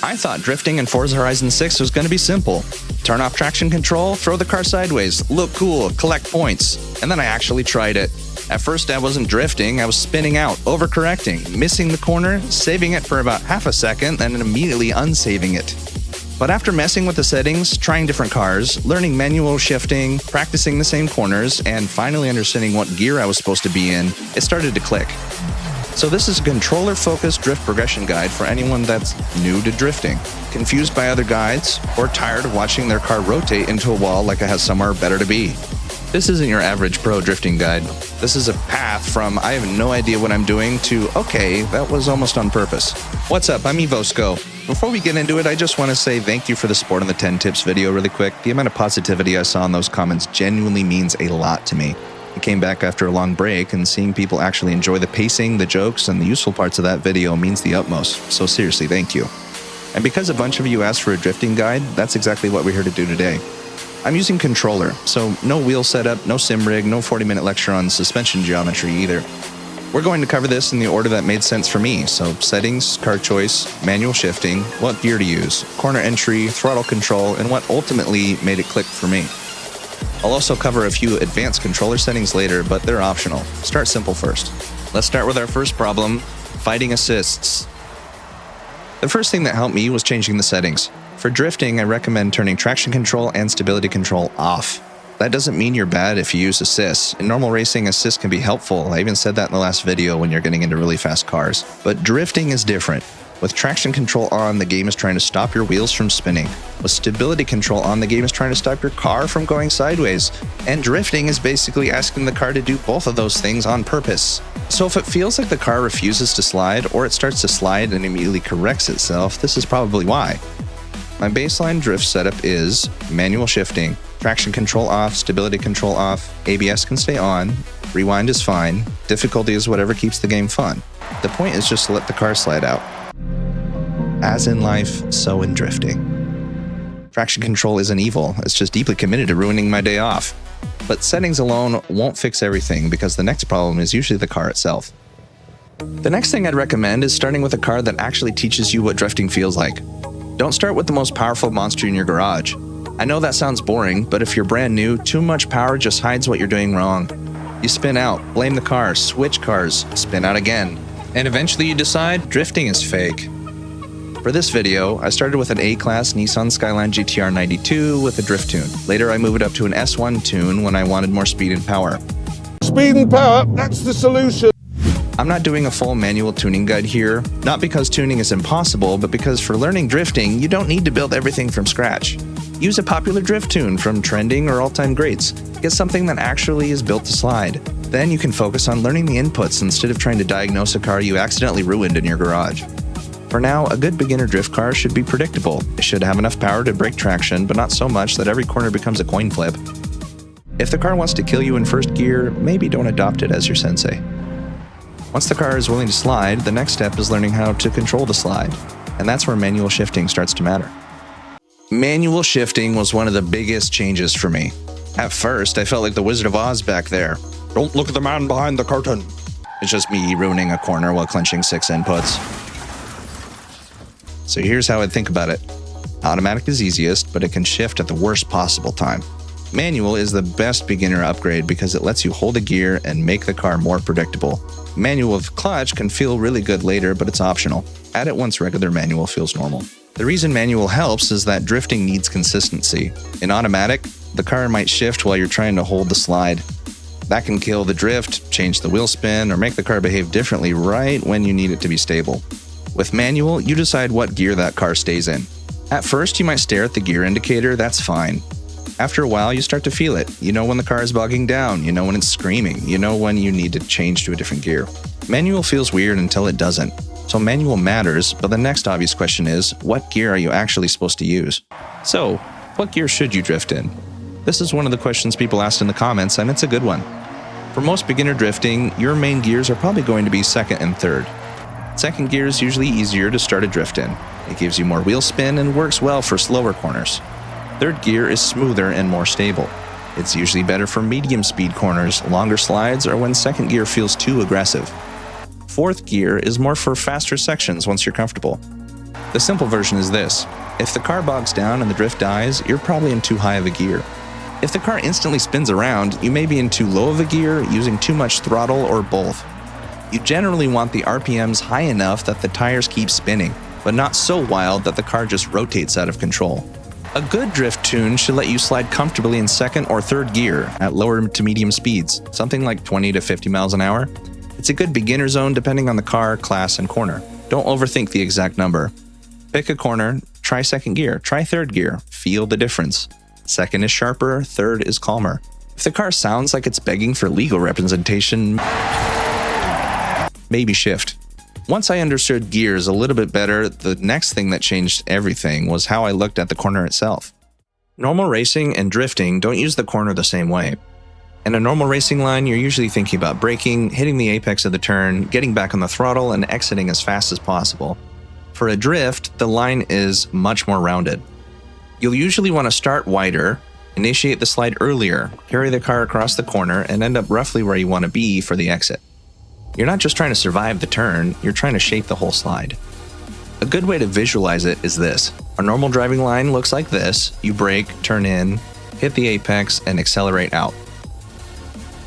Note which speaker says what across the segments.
Speaker 1: I thought drifting in Forza Horizon 6 was going to be simple. Turn off traction control, throw the car sideways, look cool, collect points. And then I actually tried it. At first I wasn't drifting, I was spinning out, overcorrecting, missing the corner, saving it for about half a second, and then immediately unsaving it. But after messing with the settings, trying different cars, learning manual shifting, practicing the same corners, and finally understanding what gear I was supposed to be in, it started to click. So this is a controller-focused drift progression guide for anyone that's new to drifting, confused by other guides, or tired of watching their car rotate into a wall like it has somewhere better to be. This isn't your average pro drifting guide. This is a path from I have no idea what I'm doing to okay, that was almost on purpose. What's up, I'm Evosco. Before we get into it, I just want to say thank you for the support on the 10 tips video really quick. The amount of positivity I saw in those comments genuinely means a lot to me. I came back after a long break, and seeing people actually enjoy the pacing, the jokes, and the useful parts of that video means the utmost. So seriously, thank you. And because a bunch of you asked for a drifting guide, that's exactly what we're here to do today. I'm using controller, so no wheel setup, no sim rig, no 40-minute lecture on suspension geometry either. We're going to cover this in the order that made sense for me, so settings, car choice, manual shifting, what gear to use, corner entry, throttle control, and what ultimately made it click for me. I'll also cover a few advanced controller settings later, but they're optional. Start simple first. Let's start with our first problem, fighting assists. The first thing that helped me was changing the settings. For drifting, I recommend turning traction control and stability control off. That doesn't mean you're bad if you use assists. In normal racing, assists can be helpful. I even said that in the last video when you're getting into really fast cars. But drifting is different. With traction control on, the game is trying to stop your wheels from spinning. With stability control on, the game is trying to stop your car from going sideways. And drifting is basically asking the car to do both of those things on purpose. So if it feels like the car refuses to slide, or it starts to slide and immediately corrects itself, this is probably why. My baseline drift setup is manual shifting, traction control off, stability control off, ABS can stay on, rewind is fine, difficulty is whatever keeps the game fun. The point is just to let the car slide out. As in life, so in drifting. Traction control isn't evil, it's just deeply committed to ruining my day off. But settings alone won't fix everything because the next problem is usually the car itself. The next thing I'd recommend is starting with a car that actually teaches you what drifting feels like. Don't start with the most powerful monster in your garage. I know that sounds boring, but if you're brand new, too much power just hides what you're doing wrong. You spin out, blame the car, switch cars, spin out again, and eventually you decide drifting is fake. For this video, I started with an A-Class Nissan Skyline GTR 92 with a drift tune. Later I moved it up to an S1 tune when I wanted more speed and power.
Speaker 2: Speed and power, that's the solution.
Speaker 1: I'm not doing a full manual tuning guide here, not because tuning is impossible, but because for learning drifting, you don't need to build everything from scratch. Use a popular drift tune from trending or all-time greats. Get something that actually is built to slide. Then you can focus on learning the inputs instead of trying to diagnose a car you accidentally ruined in your garage. For now, a good beginner drift car should be predictable. It should have enough power to break traction, but not so much that every corner becomes a coin flip. If the car wants to kill you in first gear, maybe don't adopt it as your sensei. Once the car is willing to slide, the next step is learning how to control the slide, and that's where manual shifting starts to matter. Manual shifting was one of the biggest changes for me. At first, I felt like the Wizard of Oz back there. Don't look at the man behind the curtain. It's just me ruining a corner while clenching 6 inputs. So here's how I think about it. Automatic is easiest, but it can shift at the worst possible time. Manual is the best beginner upgrade because it lets you hold a gear and make the car more predictable. Manual with clutch can feel really good later, but it's optional. Add it once regular manual feels normal. The reason manual helps is that drifting needs consistency. In automatic, the car might shift while you're trying to hold the slide. That can kill the drift, change the wheel spin, or make the car behave differently right when you need it to be stable. With manual, you decide what gear that car stays in. At first, you might stare at the gear indicator, that's fine. After a while, you start to feel it. You know when the car is bogging down, you know when it's screaming, you know when you need to change to a different gear. Manual feels weird until it doesn't. So manual matters, but the next obvious question is, what gear are you actually supposed to use? So, what gear should you drift in? This is one of the questions people asked in the comments, and it's a good one. For most beginner drifting, your main gears are probably going to be second and third. Second gear is usually easier to start a drift in. It gives you more wheel spin and works well for slower corners. Third gear is smoother and more stable. It's usually better for medium speed corners, longer slides, or when second gear feels too aggressive. Fourth gear is more for faster sections once you're comfortable. The simple version is this. If the car bogs down and the drift dies, you're probably in too high of a gear. If the car instantly spins around, you may be in too low of a gear, using too much throttle, or both. You generally want the RPMs high enough that the tires keep spinning, but not so wild that the car just rotates out of control. A good drift tune should let you slide comfortably in second or third gear at lower to medium speeds, something like 20 to 50 miles an hour. It's a good beginner zone depending on the car, class, and corner. Don't overthink the exact number. Pick a corner, try second gear, try third gear, feel the difference. Second is sharper, third is calmer. If the car sounds like it's begging for legal representation, maybe shift. Once I understood gears a little bit better, the next thing that changed everything was how I looked at the corner itself. Normal racing and drifting don't use the corner the same way. In a normal racing line, you're usually thinking about braking, hitting the apex of the turn, getting back on the throttle, and exiting as fast as possible. For a drift, the line is much more rounded. You'll usually want to start wider, initiate the slide earlier, carry the car across the corner, and end up roughly where you want to be for the exit. You're not just trying to survive the turn, you're trying to shape the whole slide. A good way to visualize it is this. A normal driving line looks like this. You brake, turn in, hit the apex, and accelerate out.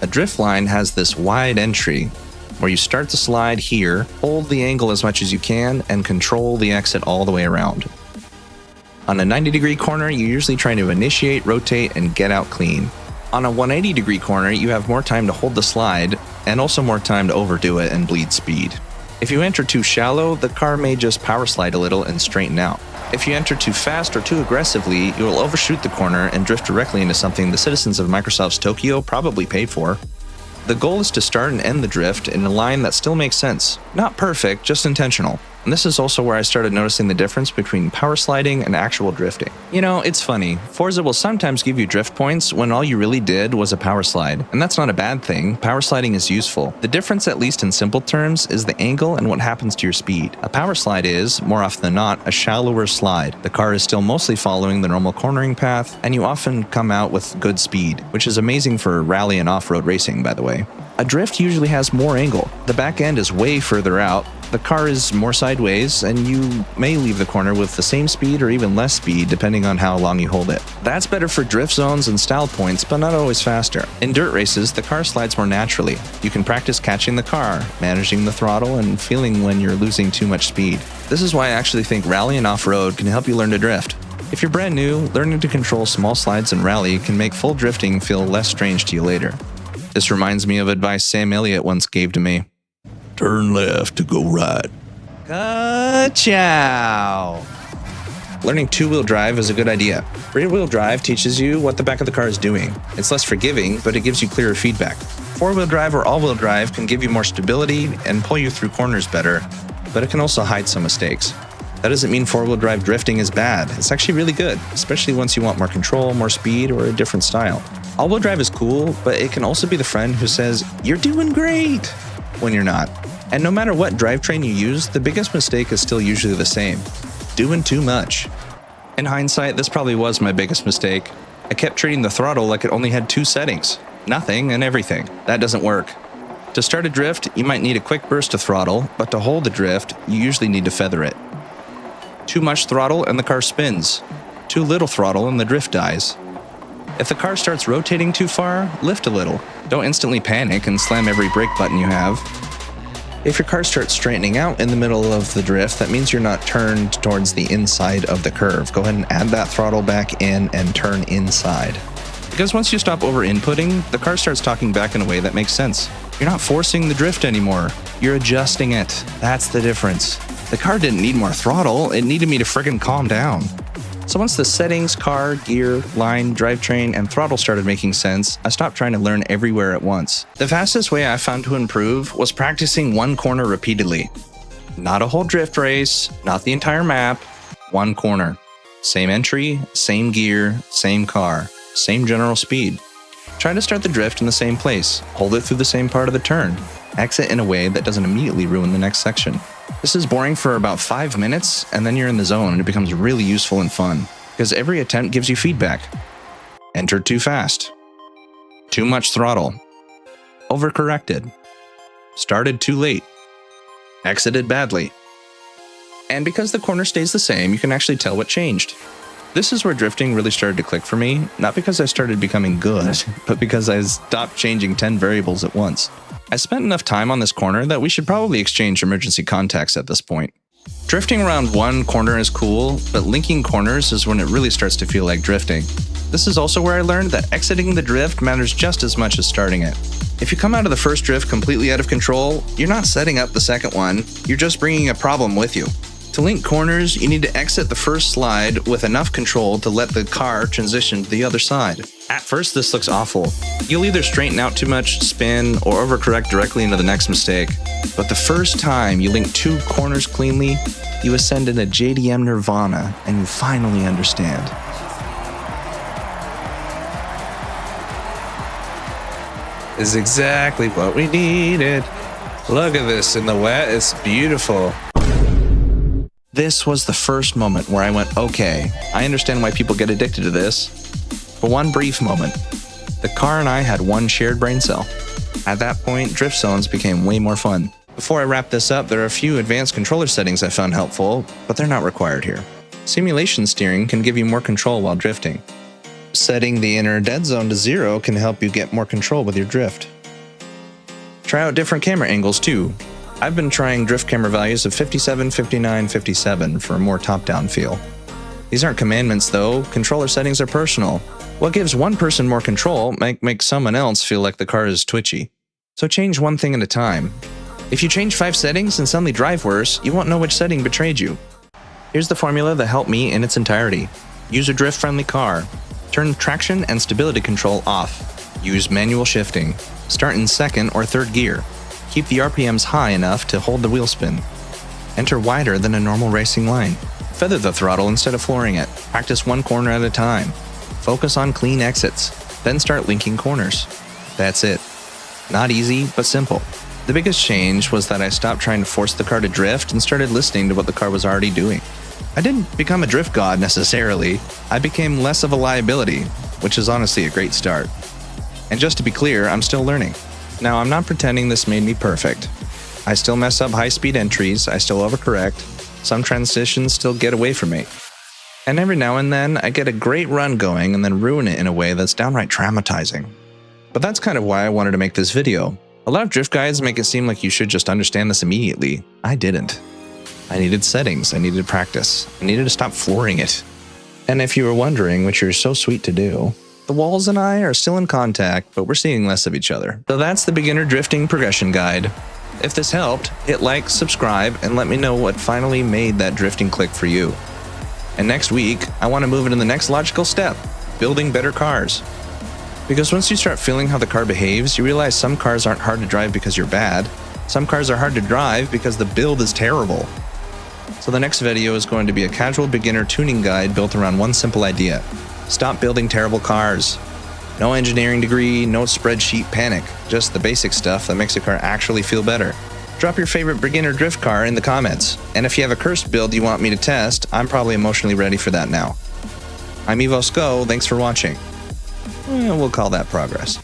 Speaker 1: A drift line has this wide entry where you start the slide here, hold the angle as much as you can, and control the exit all the way around. On a 90-degree corner, you're usually trying to initiate, rotate, and get out clean. On a 180-degree corner, you have more time to hold the slide, and also more time to overdo it and bleed speed. If you enter too shallow, the car may just power slide a little and straighten out. If you enter too fast or too aggressively, you will overshoot the corner and drift directly into something the citizens of Microsoft's Tokyo probably paid for. The goal is to start and end the drift in a line that still makes sense. Not perfect, just intentional. And this is also where I started noticing the difference between power sliding and actual drifting. You know, it's funny. Forza will sometimes give you drift points when all you really did was a power slide. And that's not a bad thing. Power sliding is useful. The difference, at least in simple terms, is the angle and what happens to your speed. A power slide is, more often than not, a shallower slide. The car is still mostly following the normal cornering path, and you often come out with good speed, which is amazing for rally and off-road racing, by the way. A drift usually has more angle. The back end is way further out, the car is more sideways, and you may leave the corner with the same speed or even less speed depending on how long you hold it. That's better for drift zones and style points, but not always faster. In dirt races, the car slides more naturally. You can practice catching the car, managing the throttle, and feeling when you're losing too much speed. This is why I actually think rally and off-road can help you learn to drift. If you're brand new, learning to control small slides in rally can make full drifting feel less strange to you later. This reminds me of advice Sam Elliott once gave to me. Turn left to go right. Ka-chow! Learning two-wheel drive is a good idea. Rear-wheel drive teaches you what the back of the car is doing. It's less forgiving, but it gives you clearer feedback. Four-wheel drive or all-wheel drive can give you more stability and pull you through corners better, but it can also hide some mistakes. That doesn't mean four-wheel drive drifting is bad. It's actually really good, especially once you want more control, more speed, or a different style. All-wheel drive is cool, but it can also be the friend who says, "You're doing great," when you're not. And no matter what drivetrain you use, the biggest mistake is still usually the same: doing too much. In hindsight, this probably was my biggest mistake. I kept treating the throttle like it only had two settings: nothing and everything. That doesn't work. To start a drift, you might need a quick burst of throttle, but to hold the drift, you usually need to feather it. Too much throttle and the car spins. Too little throttle and the drift dies. If the car starts rotating too far, lift a little. Don't instantly panic and slam every brake button you have. If your car starts straightening out in the middle of the drift, that means you're not turned towards the inside of the curve. Go ahead and add that throttle back in and turn inside. Because once you stop over-inputting, the car starts talking back in a way that makes sense. You're not forcing the drift anymore. You're adjusting it. That's the difference. The car didn't need more throttle, it needed me to friggin' calm down. So once the settings, car, gear, line, drivetrain, and throttle started making sense, I stopped trying to learn everywhere at once. The fastest way I found to improve was practicing one corner repeatedly. Not a whole drift race, not the entire map, one corner. Same entry, same gear, same car, same general speed. Try to start the drift in the same place, hold it through the same part of the turn, exit in a way that doesn't immediately ruin the next section. This is boring for about 5 minutes, and then you're in the zone and it becomes really useful and fun, because every attempt gives you feedback. Entered too fast. Too much throttle. Overcorrected. Started too late. Exited badly. And because the corner stays the same, you can actually tell what changed. This is where drifting really started to click for me, not because I started becoming good, but because I stopped changing 10 variables at once. I spent enough time on this corner that we should probably exchange emergency contacts at this point. Drifting around one corner is cool, but linking corners is when it really starts to feel like drifting. This is also where I learned that exiting the drift matters just as much as starting it. If you come out of the first drift completely out of control, you're not setting up the second one, you're just bringing a problem with you. To link corners, you need to exit the first slide with enough control to let the car transition to the other side. At first, this looks awful. You'll either straighten out too much, spin, or overcorrect directly into the next mistake. But the first time you link two corners cleanly, you ascend into JDM nirvana, and you finally understand. This is exactly what we needed. Look at this in the wet, it's beautiful. This was the first moment where I went, okay, I understand why people get addicted to this. For one brief moment, the car and I had one shared brain cell. At that point, drift zones became way more fun. Before I wrap this up, there are a few advanced controller settings I found helpful, but they're not required here. Simulation steering can give you more control while drifting. Setting the inner dead zone to 0 can help you get more control with your drift. Try out different camera angles too. I've been trying drift camera values of 57, 59, 57 for a more top-down feel. These aren't commandments though, controller settings are personal. What gives one person more control might make someone else feel like the car is twitchy. So change one thing at a time. If you change 5 settings and suddenly drive worse, you won't know which setting betrayed you. Here's the formula that helped me in its entirety. Use a drift-friendly car. Turn traction and stability control off. Use manual shifting. Start in second or third gear. Keep the RPMs high enough to hold the wheel spin. Enter wider than a normal racing line. Feather the throttle instead of flooring it. Practice one corner at a time. Focus on clean exits. Then start linking corners. That's it. Not easy, but simple. The biggest change was that I stopped trying to force the car to drift and started listening to what the car was already doing. I didn't become a drift god necessarily. I became less of a liability, which is honestly a great start. And just to be clear, I'm still learning. Now, I'm not pretending this made me perfect. I still mess up high-speed entries, I still overcorrect, some transitions still get away from me. And every now and then, I get a great run going and then ruin it in a way that's downright traumatizing. But that's kind of why I wanted to make this video. A lot of drift guides make it seem like you should just understand this immediately. I didn't. I needed settings, I needed practice, I needed to stop flooring it. And if you were wondering, which you're so sweet to do, the walls and I are still in contact, but we're seeing less of each other. So that's the beginner drifting progression guide. If this helped, hit like, subscribe, and let me know what finally made that drifting click for you. And next week, I want to move into the next logical step, building better cars. Because once you start feeling how the car behaves, you realize some cars aren't hard to drive because you're bad. Some cars are hard to drive because the build is terrible. So the next video is going to be a casual beginner tuning guide built around one simple idea. Stop building terrible cars. No engineering degree, no spreadsheet panic, just the basic stuff that makes a car actually feel better. Drop your favorite beginner drift car in the comments, and if you have a cursed build you want me to test, I'm probably emotionally ready for that now. I'm Evo Sco, thanks for watching. We'll call that progress.